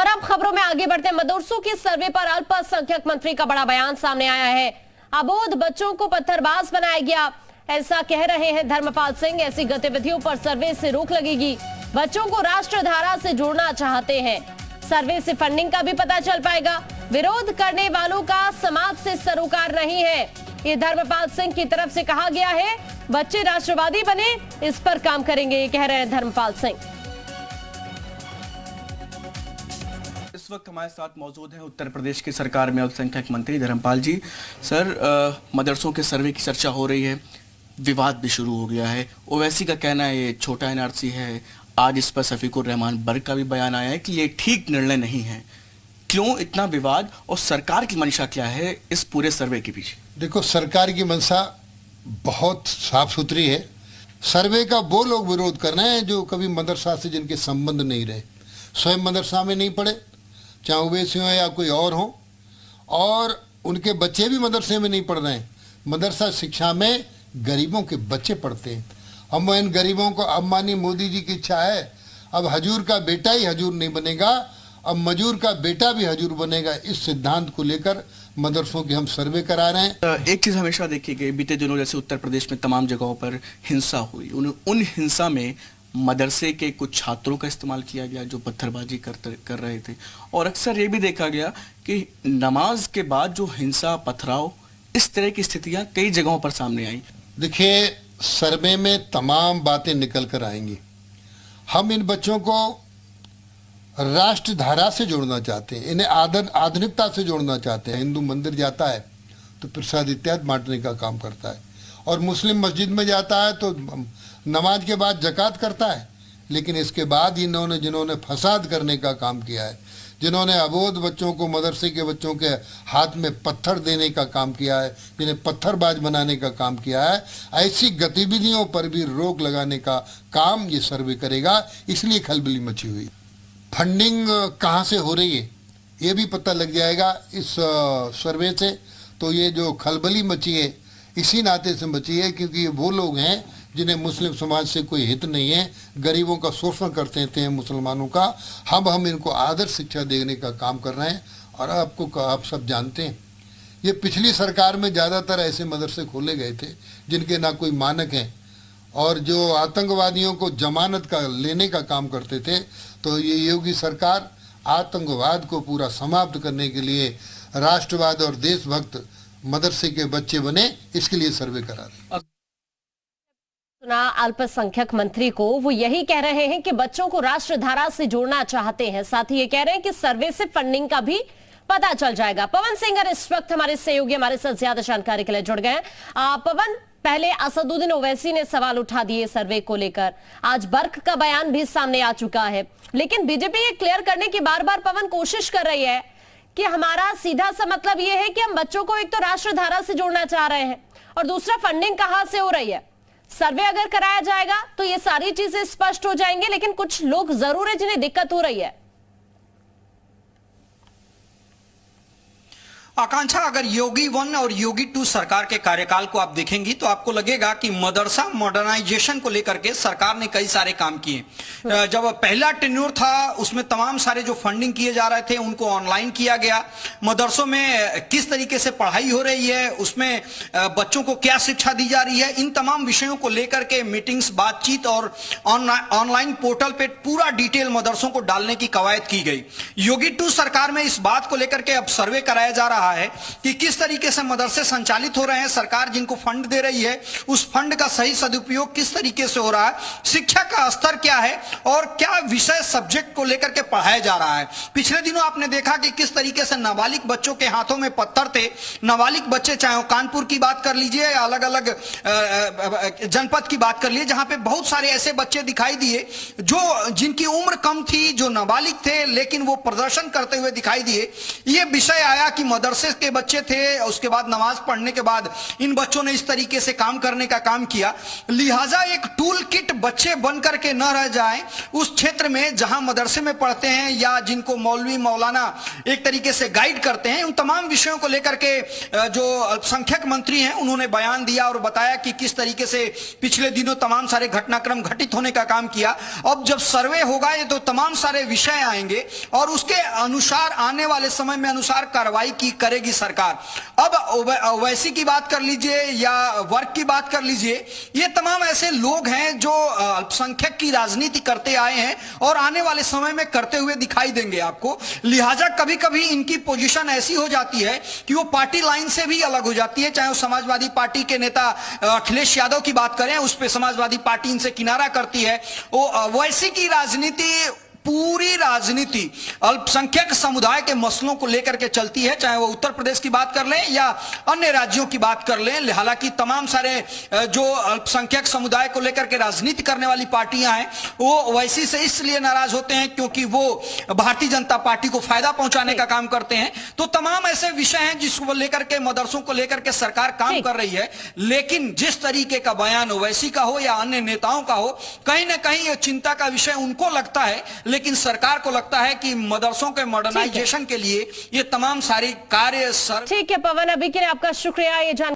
और अब खबरों में आगे बढ़ते मदरसों के सर्वे पर अल्पसंख्यक मंत्री का बड़ा बयान सामने आया है। अबोध बच्चों को पत्थरबाज बनाया गया, ऐसा कह रहे हैं धर्मपाल सिंह। ऐसी गतिविधियों पर सर्वे से रोक लगेगी। बच्चों को राष्ट्रधारा से जोड़ना चाहते हैं। सर्वे से फंडिंग का भी पता चल पाएगा। विरोध करने वालों का समाज से सरोकार नहीं है, ये धर्मपाल सिंह की तरफ से कहा गया है। बच्चे राष्ट्रवादी बने, इस पर काम करेंगे, ये कह रहे हैं धर्मपाल सिंह। इस वक्त हमारे साथ मौजूद हैं उत्तर प्रदेश की सरकार में अल्पसंख्यक मंत्री धर्मपाल जी। सर, मदरसों के सर्वे की चर्चा हो रही है, विवाद भी शुरू हो गया है। ओवैसी का कहना है ये छोटा एनआरसी है। आज इस पर शफीकुर रहमान बर्ग का भी बयान आया है कि ये ठीक निर्णय नहीं है। क्यों इतना विवाद और सरकार की मंशा क्या है इस पूरे सर्वे के पीछे? देखो, सरकार की मंशा बहुत साफ सुथरी है। सर्वे का वो लोग विरोध कर रहे हैं जो कभी मदरसा से जिनके संबंध नहीं रहे, स्वयं मदरसा में नहीं पढ़े, चाहे ओवैसी हो या कोई और हो, और उनके बच्चे भी मदरसे में नहीं पढ़ रहे हैं। मदरसा शिक्षा में गरीबों के बच्चे पढ़ते हैं। हम इन गरीबों को, अब मानी मोदी जी की इच्छा है, अब हजूर का बेटा ही हजूर नहीं बनेगा, अब मजूर का बेटा भी हजूर बनेगा। इस सिद्धांत को लेकर मदरसों के हम सर्वे करा रहे हैं। एक चीज़ हमेशा देखी गई, बीते दिनों जैसे उत्तर प्रदेश में तमाम जगहों पर हिंसा हुई, उन हिंसा में मदरसे के कुछ छात्रों का इस्तेमाल किया गया जो पत्थरबाजी कर रहे थे। और अक्सर ये भी देखा गया कि नमाज के बाद जो हिंसा, पथराव, इस तरह की स्थितियां कई जगहों पर सामने आई। देखिए, सर्वे में तमाम बातें निकल कर आएंगी। हम इन बच्चों को राष्ट्रधारा से जोड़ना चाहते हैं, इन्हें आधुनिकता से जोड़ना चाहते हैं। हिंदू मंदिर जाता है तो प्रसाद इत्यादि बांटने का काम करता है, और मुस्लिम मस्जिद में जाता है तो नमाज के बाद ज़कात करता है। लेकिन इसके बाद जिन्होंने फसाद करने का काम किया है, जिन्होंने अबोध बच्चों को, मदरसे के बच्चों के हाथ में पत्थर देने का काम किया है, जिन्हें पत्थरबाज बनाने का काम किया है, ऐसी गतिविधियों पर भी रोक लगाने का काम ये सर्वे करेगा। इसलिए खलबली मची हुई। फंडिंग कहाँ से हो रही है ये भी पता लग जाएगा इस सर्वे से। तो ये जो खलबली मची है इसी नाते से मची है क्योंकि ये वो लोग हैं जिन्हें मुस्लिम समाज से कोई हित नहीं है, गरीबों का शोषण करते हैं मुसलमानों का। हम इनको आदर्श शिक्षा देने का काम कर रहे हैं। और आप सब जानते हैं, ये पिछली सरकार में ज़्यादातर ऐसे मदरसे खोले गए थे जिनके ना कोई मानक हैं और जो आतंकवादियों को जमानत का लेने का काम करते थे। तो ये योगी सरकार आतंकवाद को पूरा समाप्त करने के लिए राष्ट्रवाद और देशभक्त मदरसे के बच्चे बने, इसके लिए सर्वे करा रहे। सुना अल्पसंख्यक मंत्री को, वो यही कह रहे हैं कि बच्चों को राष्ट्रधारा से जोड़ना चाहते हैं। साथ ही ये कह रहे हैं कि सर्वे से फंडिंग का भी पता चल जाएगा। पवन सिंगर इस वक्त हमारे सहयोगी हमारे साथ ज्यादा जानकारी के लिए जुड़ गए। पवन, पहले असदुद्दीन ओवैसी ने सवाल उठा दिए सर्वे को लेकर, आज बर्ग का बयान भी सामने आ चुका है, लेकिन बीजेपी ये क्लियर करने की बार बार पवन कोशिश कर रही है कि हमारा सीधा सा मतलब ये है कि हम बच्चों को एक तो राष्ट्रधारा से जोड़ना चाह रहे हैं और दूसरा फंडिंग कहां से हो रही है। सर्वे अगर कराया जाएगा तो ये सारी चीजें स्पष्ट हो जाएंगे, लेकिन कुछ लोग जरूर है जिन्हें दिक्कत हो रही है। आकांक्षा, अगर योगी 1 और योगी 2 सरकार के कार्यकाल को आप देखेंगी तो आपको लगेगा कि मदरसा मॉडर्नाइजेशन को लेकर के सरकार ने कई सारे काम किए। जब पहला टेन्योर था उसमें तमाम सारे जो फंडिंग किए जा रहे थे उनको ऑनलाइन किया गया। मदरसों में किस तरीके से पढ़ाई हो रही है, उसमें बच्चों को क्या शिक्षा दी जा रही है, इन तमाम विषयों को लेकर के मीटिंग्स, बातचीत और ऑनलाइन पोर्टल पे पूरा डिटेल मदरसों को डालने की कवायद की गई। योगी 2 सरकार में इस बात को लेकर के अब सर्वे कराया जा रहा है कि किस तरीके से मदरसे संचालित हो रहे हैं, सरकार जिनको फंड दे रही है उस फंड का सही सदुपयोग किस तरीके से हो रहा है, शिक्षा का स्तर क्या है और क्या विषय सब्जेक्ट को लेकर के पढ़ाया जा रहा है। पिछले दिनों आपने देखा कि किस तरीके से नाबालिग बच्चों के हाथों में पत्थर थे। नाबालिग बच्चे, चाहे कानपुर की बात कर लीजिए या अलग अलग जनपद की बात कर लीजिए, जहां पे बहुत सारे ऐसे बच्चे दिखाई दिए जिनकी उम्र कम थी, जो नाबालिग थे, लेकिन वो प्रदर्शन करते हुए दिखाई दिए। ये विषय आया कि मदरसा मदरसे के बच्चे थे, उसके बाद नमाज पढ़ने के बाद इन बच्चों ने इस तरीके से काम करने का काम किया। लिहाजा एक टूल किट बच्चे बन करके न रह जाए उस क्षेत्र में जहां मदरसे में पढ़ते हैं या जिनको मौलवी मौलाना एक तरीके से गाइड करते हैं। उन तमाम विषयों को लेकर के जो अल्पसंख्यक मंत्री हैं उन्होंने बयान दिया और बताया कि किस तरीके से पिछले दिनों तमाम सारे घटनाक्रम घटित होने का काम किया। अब जब सर्वे होगा ये तो तमाम सारे विषय आएंगे और उसके अनुसार आने वाले समय में अनुसार कार्रवाई की करेगी सरकार। अब ओवैसी की बात कर लीजिए या वर्ग की बात कर लीजिए, ये तमाम ऐसे लोग हैं जो अल्पसंख्यक की राजनीति करते आए हैं और आने वाले समय में करते हुए दिखाई देंगे आपको। लिहाजा कभी कभी इनकी पोजीशन ऐसी हो जाती है कि वो पार्टी लाइन से भी अलग हो जाती है। चाहे वो समाजवादी पार्टी के नेता अखिलेश यादव की बात करें, उस पे समाजवादी पार्टी इनसे किनारा करती है। ओवैसी की राजनीति, पूरी राजनीति अल्पसंख्यक समुदाय के मसलों को लेकर के चलती है, चाहे वो उत्तर प्रदेश की बात कर लें या अन्य राज्यों की बात कर लें। हालांकि तमाम सारे जो अल्पसंख्यक समुदाय को लेकर के राजनीति करने वाली पार्टियां हैं वो ओवैसी से इसलिए नाराज होते हैं क्योंकि वो भारतीय जनता पार्टी को फायदा पहुंचाने का काम करते हैं। तो तमाम ऐसे विषय हैं जिसको लेकर के, मदरसों को लेकर के सरकार काम कर रही है। लेकिन जिस तरीके का बयान ओवैसी का हो या अन्य नेताओं का हो, कहीं ना कहीं ये चिंता का विषय उनको लगता है, लेकिन सरकार को लगता है कि मदरसों के मॉडर्नाइजेशन के लिए ये तमाम सारे कार्य ठीक है पवन, अभी के लिए आपका शुक्रिया। ये